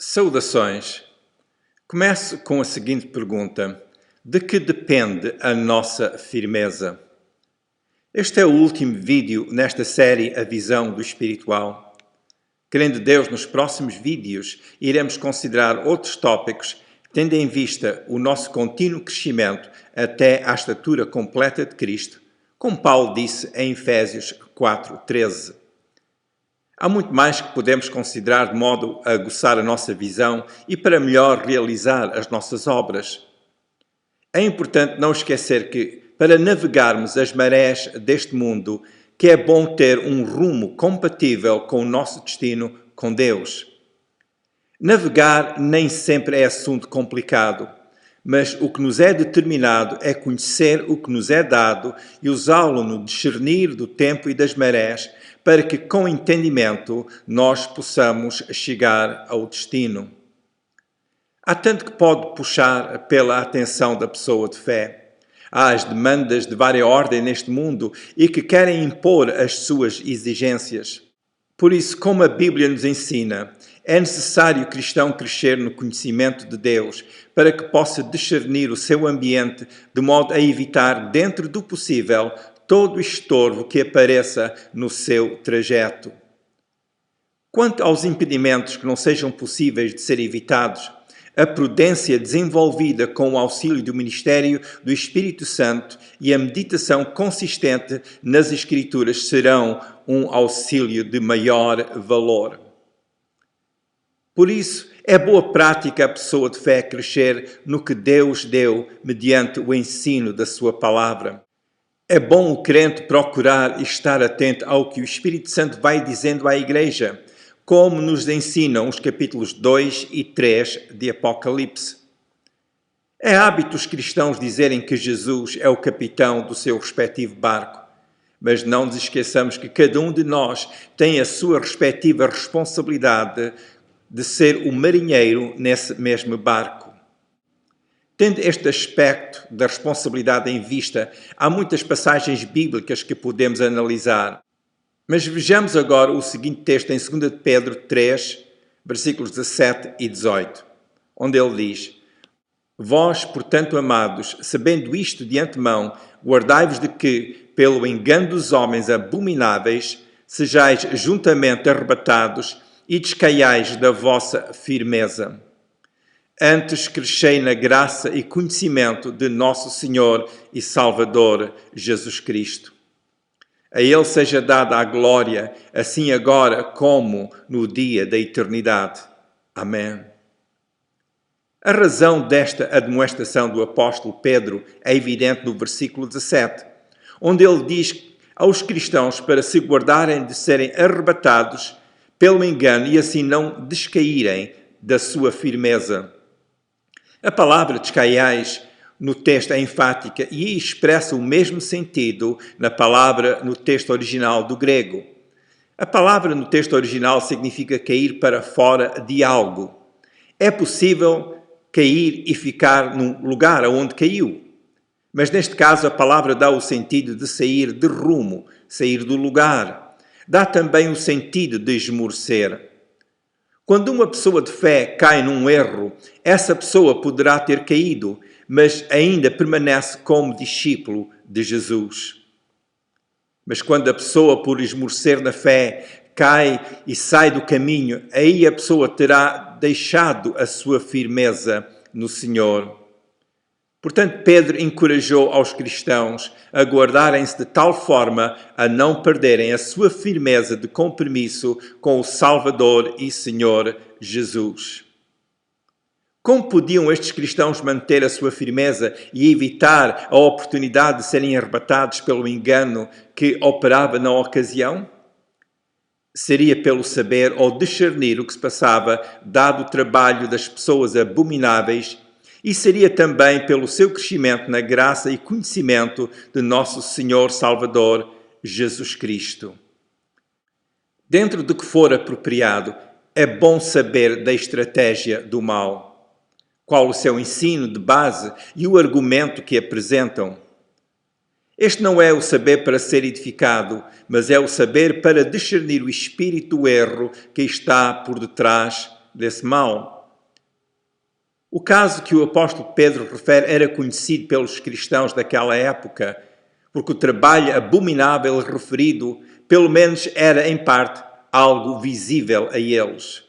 Saudações! Começo com a seguinte pergunta: de que depende a nossa firmeza? Este é o último vídeo nesta série A Visão do Espiritual. Querendo Deus, nos próximos vídeos iremos considerar outros tópicos, tendo em vista o nosso contínuo crescimento até à estatura completa de Cristo, como Paulo disse em Efésios 4:13. Há muito mais que podemos considerar de modo a aguçar a nossa visão e para melhor realizar as nossas obras. É importante não esquecer que, para navegarmos as marés deste mundo, que é bom ter um rumo compatível com o nosso destino com Deus. Navegar nem sempre é assunto complicado, mas o que nos é determinado é conhecer o que nos é dado e usá-lo no discernir do tempo e das marés, para que, com entendimento, nós possamos chegar ao destino. Há tanto que pode puxar pela atenção da pessoa de fé. Há as demandas de vária ordem neste mundo e que querem impor as suas exigências. Por isso, como a Bíblia nos ensina, é necessário o cristão crescer no conhecimento de Deus para que possa discernir o seu ambiente de modo a evitar, dentro do possível, todo o estorvo que apareça no seu trajeto. Quanto aos impedimentos que não sejam possíveis de ser evitados, a prudência desenvolvida com o auxílio do ministério do Espírito Santo e a meditação consistente nas Escrituras serão um auxílio de maior valor. Por isso, é boa prática a pessoa de fé crescer no que Deus deu mediante o ensino da sua palavra. É bom o crente procurar estar atento ao que o Espírito Santo vai dizendo à Igreja, como nos ensinam os capítulos 2 e 3 de Apocalipse. É hábito os cristãos dizerem que Jesus é o capitão do seu respectivo barco, mas não nos esqueçamos que cada um de nós tem a sua respectiva responsabilidade de ser o marinheiro nesse mesmo barco. Tendo este aspecto da responsabilidade em vista, há muitas passagens bíblicas que podemos analisar. Mas vejamos agora o seguinte texto em 2 de Pedro 3, versículos 17 e 18, onde ele diz: Vós, portanto, amados, sabendo isto de antemão, guardai-vos de que, pelo engano dos homens abomináveis, sejais juntamente arrebatados e descaiais da vossa firmeza. Antes crescei na graça e conhecimento de nosso Senhor e Salvador Jesus Cristo. A Ele seja dada a glória, assim agora como no dia da eternidade. Amém. A razão desta admoestação do apóstolo Pedro é evidente no versículo 17, onde ele diz aos cristãos para se guardarem de serem arrebatados pelo engano e assim não descaírem da sua firmeza. A palavra descaiais no texto é enfática e expressa o mesmo sentido na palavra no texto original do grego. A palavra no texto original significa cair para fora de algo. É possível cair e ficar num lugar onde caiu, mas neste caso a palavra dá o sentido de sair de rumo, sair do lugar. Dá também o sentido de esmorecer. Quando uma pessoa de fé cai num erro, essa pessoa poderá ter caído, mas ainda permanece como discípulo de Jesus. Mas quando a pessoa, por esmorecer na fé, cai e sai do caminho, aí a pessoa terá deixado a sua firmeza no Senhor. Portanto, Pedro encorajou aos cristãos a guardarem-se de tal forma a não perderem a sua firmeza de compromisso com o Salvador e Senhor Jesus. Como podiam estes cristãos manter a sua firmeza e evitar a oportunidade de serem arrebatados pelo engano que operava na ocasião? Seria pelo saber ou discernir o que se passava, dado o trabalho das pessoas abomináveis, e seria também pelo seu crescimento na graça e conhecimento de nosso Senhor Salvador, Jesus Cristo. Dentro do que for apropriado, é bom saber da estratégia do mal, qual o seu ensino de base e o argumento que apresentam. Este não é o saber para ser edificado, mas é o saber para discernir o espírito do erro que está por detrás desse mal. O caso que o apóstolo Pedro refere era conhecido pelos cristãos daquela época, porque o trabalho abominável referido, pelo menos era em parte, algo visível a eles.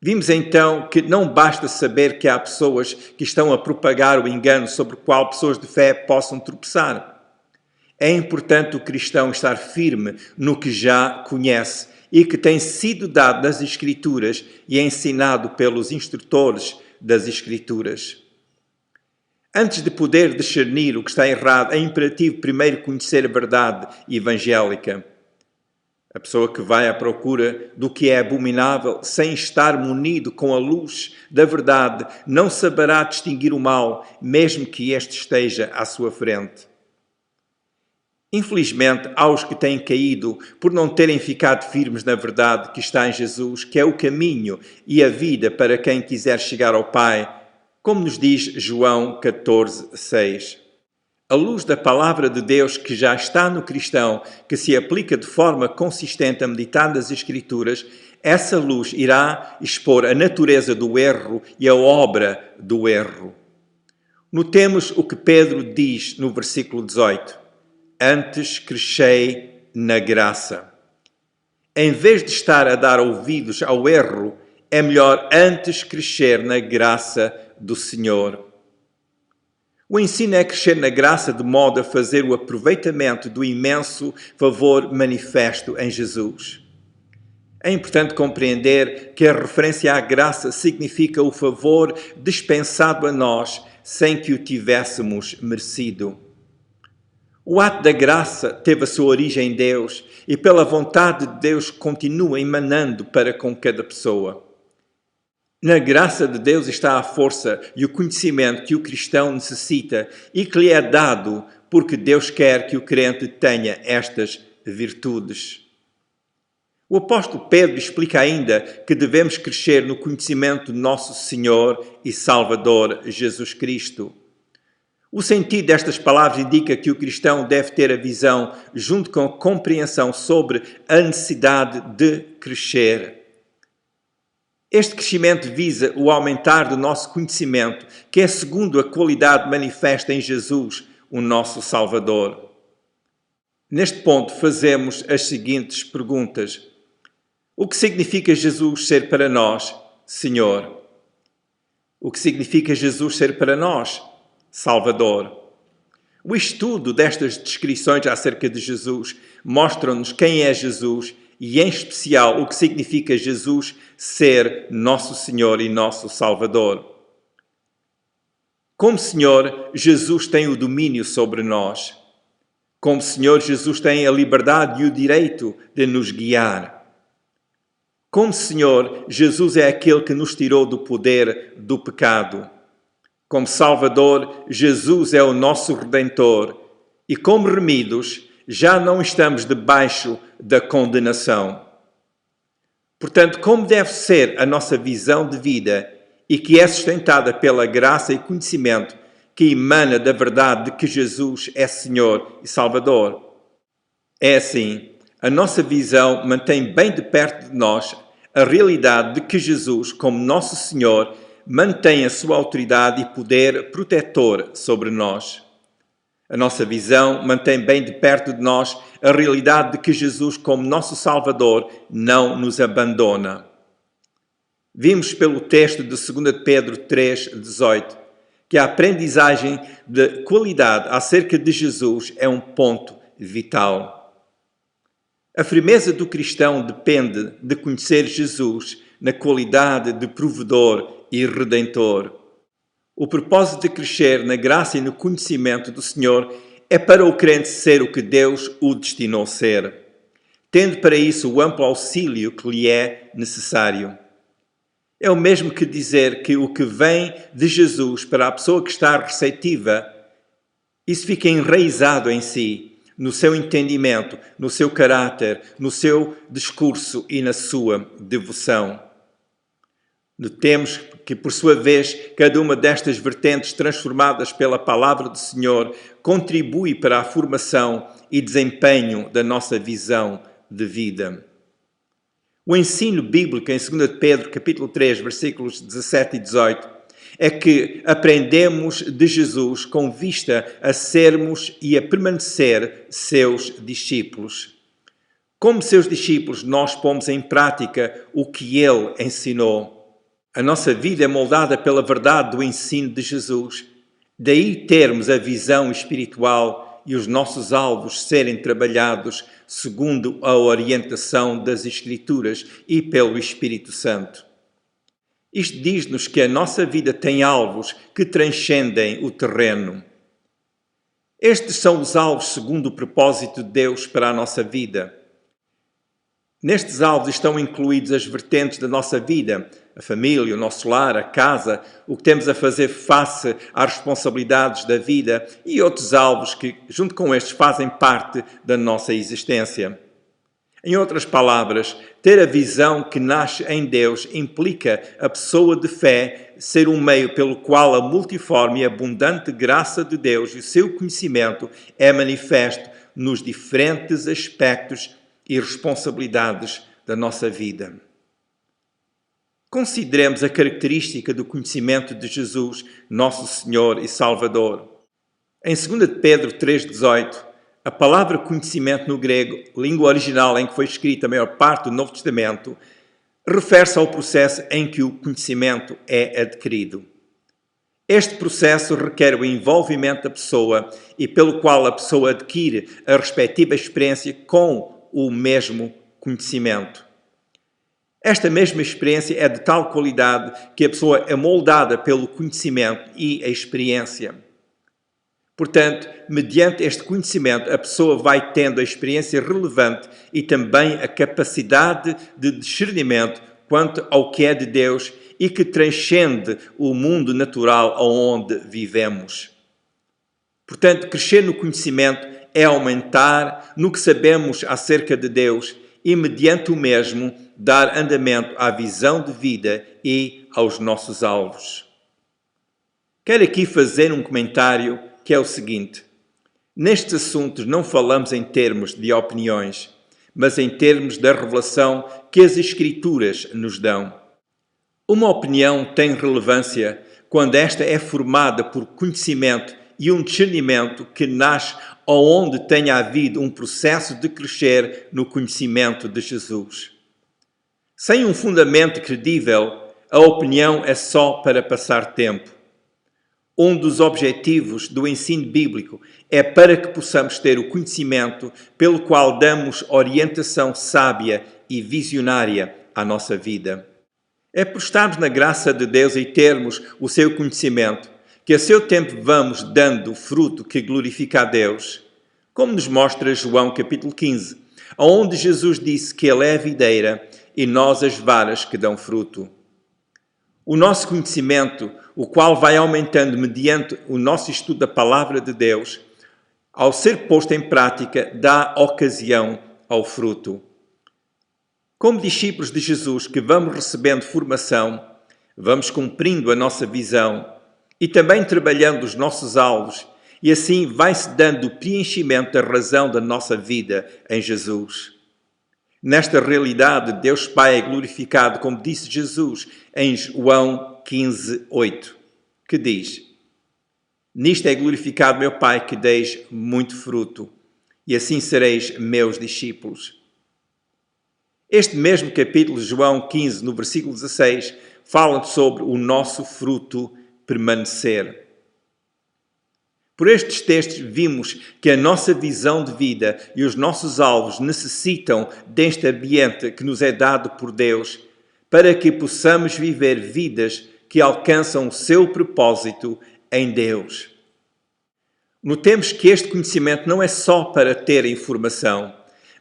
Vimos então que não basta saber que há pessoas que estão a propagar o engano sobre o qual pessoas de fé possam tropeçar. É importante o cristão estar firme no que já conhece e que tem sido dado nas Escrituras e ensinado pelos instrutores das Escrituras. Antes de poder discernir o que está errado, é imperativo primeiro conhecer a verdade evangélica. A pessoa que vai à procura do que é abominável, sem estar munido com a luz da verdade, não saberá distinguir o mal, mesmo que este esteja à sua frente. Infelizmente, há os que têm caído por não terem ficado firmes na verdade que está em Jesus, que é o caminho e a vida para quem quiser chegar ao Pai, como nos diz João 14:6. A luz da palavra de Deus que já está no cristão, que se aplica de forma consistente a meditar nas Escrituras, essa luz irá expor a natureza do erro e a obra do erro. Notemos o que Pedro diz no versículo 18. Antes crescei na graça. Em vez de estar a dar ouvidos ao erro, é melhor antes crescer na graça do Senhor. O ensino é crescer na graça de modo a fazer o aproveitamento do imenso favor manifesto em Jesus. É importante compreender que a referência à graça significa o favor dispensado a nós sem que o tivéssemos merecido. O ato da graça teve a sua origem em Deus e pela vontade de Deus continua emanando para com cada pessoa. Na graça de Deus está a força e o conhecimento que o cristão necessita e que lhe é dado porque Deus quer que o crente tenha estas virtudes. O apóstolo Pedro explica ainda que devemos crescer no conhecimento de nosso Senhor e Salvador Jesus Cristo. O sentido destas palavras indica que o cristão deve ter a visão, junto com a compreensão sobre a necessidade de crescer. Este crescimento visa o aumentar do nosso conhecimento, que é segundo a qualidade manifesta em Jesus, o nosso Salvador. Neste ponto, fazemos as seguintes perguntas. O que significa Jesus ser para nós, Senhor? O que significa Jesus ser para nós, Salvador? O estudo destas descrições acerca de Jesus mostra-nos quem é Jesus e, em especial, o que significa Jesus ser nosso Senhor e nosso Salvador. Como Senhor, Jesus tem o domínio sobre nós. Como Senhor, Jesus tem a liberdade e o direito de nos guiar. Como Senhor, Jesus é aquele que nos tirou do poder do pecado. Como Salvador, Jesus é o nosso Redentor e, como remidos, já não estamos debaixo da condenação. Portanto, como deve ser a nossa visão de vida e que é sustentada pela graça e conhecimento que emana da verdade de que Jesus é Senhor e Salvador? É assim, a nossa visão mantém bem de perto de nós a realidade de que Jesus, como nosso Senhor, mantém a sua autoridade e poder protetor sobre nós. A nossa visão mantém bem de perto de nós a realidade de que Jesus, como nosso Salvador, não nos abandona. Vimos pelo texto de 2 Pedro 3:18 que a aprendizagem de qualidade acerca de Jesus é um ponto vital. A firmeza do cristão depende de conhecer Jesus na qualidade de provedor e redentor. O propósito de crescer na graça e no conhecimento do Senhor é para o crente ser o que Deus o destinou ser, tendo para isso o amplo auxílio que lhe é necessário. É o mesmo que dizer que o que vem de Jesus para a pessoa que está receptiva, isso fica enraizado em si, no seu entendimento, no seu caráter, no seu discurso e na sua devoção. Notemos que, por sua vez, cada uma destas vertentes transformadas pela palavra do Senhor contribui para a formação e desempenho da nossa visão de vida. O ensino bíblico em 2 Pedro, capítulo 3, versículos 17 e 18, é que aprendemos de Jesus com vista a sermos e a permanecer seus discípulos. Como seus discípulos, nós pomos em prática o que ele ensinou. A nossa vida é moldada pela verdade do ensino de Jesus. Daí termos a visão espiritual e os nossos alvos serem trabalhados segundo a orientação das Escrituras e pelo Espírito Santo. Isto diz-nos que a nossa vida tem alvos que transcendem o terreno. Estes são os alvos segundo o propósito de Deus para a nossa vida. Nestes alvos estão incluídos as vertentes da nossa vida, a família, o nosso lar, a casa, o que temos a fazer face às responsabilidades da vida e outros alvos que, junto com estes, fazem parte da nossa existência. Em outras palavras, ter a visão que nasce em Deus implica a pessoa de fé ser um meio pelo qual a multiforme e abundante graça de Deus e o seu conhecimento é manifesto nos diferentes aspectos e responsabilidades da nossa vida. Consideremos a característica do conhecimento de Jesus, nosso Senhor e Salvador. Em 2 Pedro 3,18, a palavra conhecimento no grego, língua original em que foi escrita a maior parte do Novo Testamento, refere-se ao processo em que o conhecimento é adquirido. Este processo requer o envolvimento da pessoa e pelo qual a pessoa adquire a respectiva experiência com o mesmo conhecimento. Esta mesma experiência é de tal qualidade que a pessoa é moldada pelo conhecimento e a experiência. Portanto, mediante este conhecimento, a pessoa vai tendo a experiência relevante e também a capacidade de discernimento quanto ao que é de Deus e que transcende o mundo natural onde vivemos. Portanto, crescer no conhecimento é aumentar no que sabemos acerca de Deus e, mediante o mesmo, dar andamento à visão de vida e aos nossos alvos. Quero aqui fazer um comentário que é o seguinte: nestes assuntos não falamos em termos de opiniões, mas em termos da revelação que as Escrituras nos dão. Uma opinião tem relevância quando esta é formada por conhecimento e um discernimento que nasce onde tenha havido um processo de crescer no conhecimento de Jesus. Sem um fundamento credível, a opinião é só para passar tempo. Um dos objetivos do ensino bíblico é para que possamos ter o conhecimento pelo qual damos orientação sábia e visionária à nossa vida. É por estarmos na graça de Deus e termos o seu conhecimento que a seu tempo vamos dando fruto que glorifica a Deus, como nos mostra João capítulo 15, onde Jesus disse que Ele é a videira e nós as varas que dão fruto. O nosso conhecimento, o qual vai aumentando mediante o nosso estudo da Palavra de Deus, ao ser posto em prática, dá ocasião ao fruto. Como discípulos de Jesus que vamos recebendo formação, vamos cumprindo a nossa visão e também trabalhando os nossos alvos, e assim vai-se dando o preenchimento da razão da nossa vida em Jesus. Nesta realidade, Deus Pai é glorificado, como disse Jesus em João 15:8, que diz: nisto é glorificado meu Pai, que deis muito fruto, e assim sereis meus discípulos. Este mesmo capítulo, João 15, no versículo 16, fala sobre o nosso fruto permanecer. Por estes textos vimos que a nossa visão de vida e os nossos alvos necessitam deste ambiente que nos é dado por Deus para que possamos viver vidas que alcançam o seu propósito em Deus. Notemos que este conhecimento não é só para ter informação,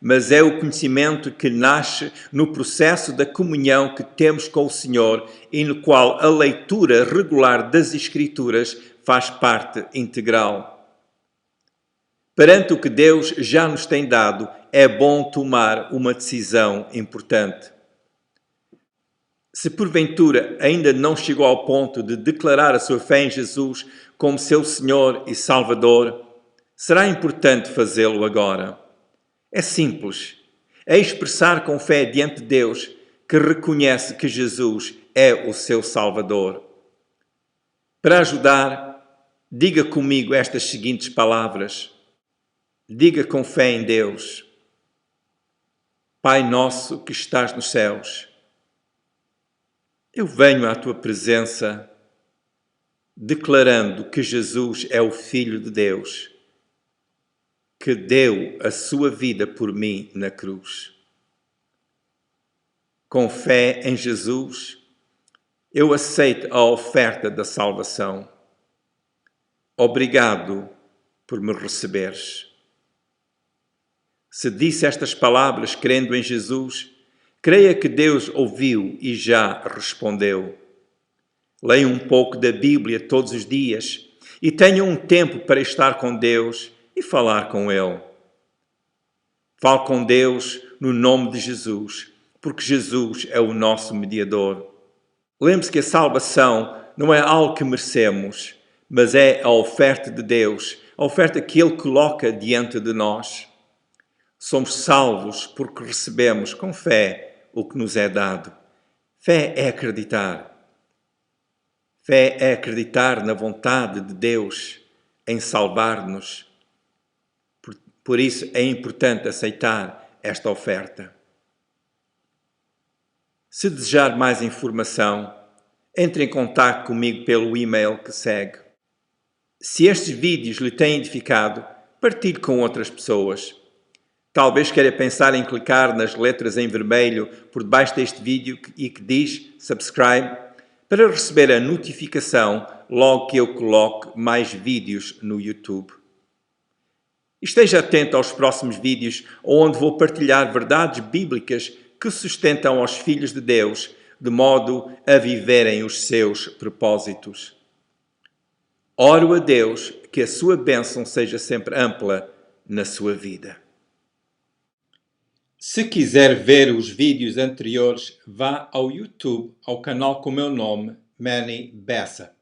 mas é o conhecimento que nasce no processo da comunhão que temos com o Senhor e no qual a leitura regular das Escrituras faz parte integral. Perante o que Deus já nos tem dado, é bom tomar uma decisão importante. Se porventura ainda não chegou ao ponto de declarar a sua fé em Jesus como seu Senhor e Salvador, será importante fazê-lo agora. É simples. É expressar com fé diante de Deus que reconhece que Jesus é o seu Salvador. Para ajudar, diga comigo estas seguintes palavras. Diga com fé em Deus: Pai nosso que estás nos céus, eu venho à tua presença declarando que Jesus é o Filho de Deus, que deu a sua vida por mim na cruz. Com fé em Jesus, eu aceito a oferta da salvação. Obrigado por me receberes. Se disse estas palavras crendo em Jesus, creia que Deus ouviu e já respondeu. Leia um pouco da Bíblia todos os dias e tenha um tempo para estar com Deus e falar com Ele. Fale com Deus no nome de Jesus, porque Jesus é o nosso mediador. Lembre-se que a salvação não é algo que merecemos, mas é a oferta de Deus, a oferta que Ele coloca diante de nós. Somos salvos porque recebemos com fé o que nos é dado. Fé é acreditar. Fé é acreditar na vontade de Deus em salvar-nos. Por isso é importante aceitar esta oferta. Se desejar mais informação, entre em contato comigo pelo e-mail que segue. Se estes vídeos lhe têm edificado, partilhe com outras pessoas. Talvez queira pensar em clicar nas letras em vermelho por debaixo deste vídeo e que diz subscribe para receber a notificação logo que eu coloque mais vídeos no YouTube. Esteja atento aos próximos vídeos onde vou partilhar verdades bíblicas que sustentam aos filhos de Deus de modo a viverem os seus propósitos. Oro a Deus que a sua bênção seja sempre ampla na sua vida. Se quiser ver os vídeos anteriores, vá ao YouTube, ao canal com o meu nome, Manny Bessa.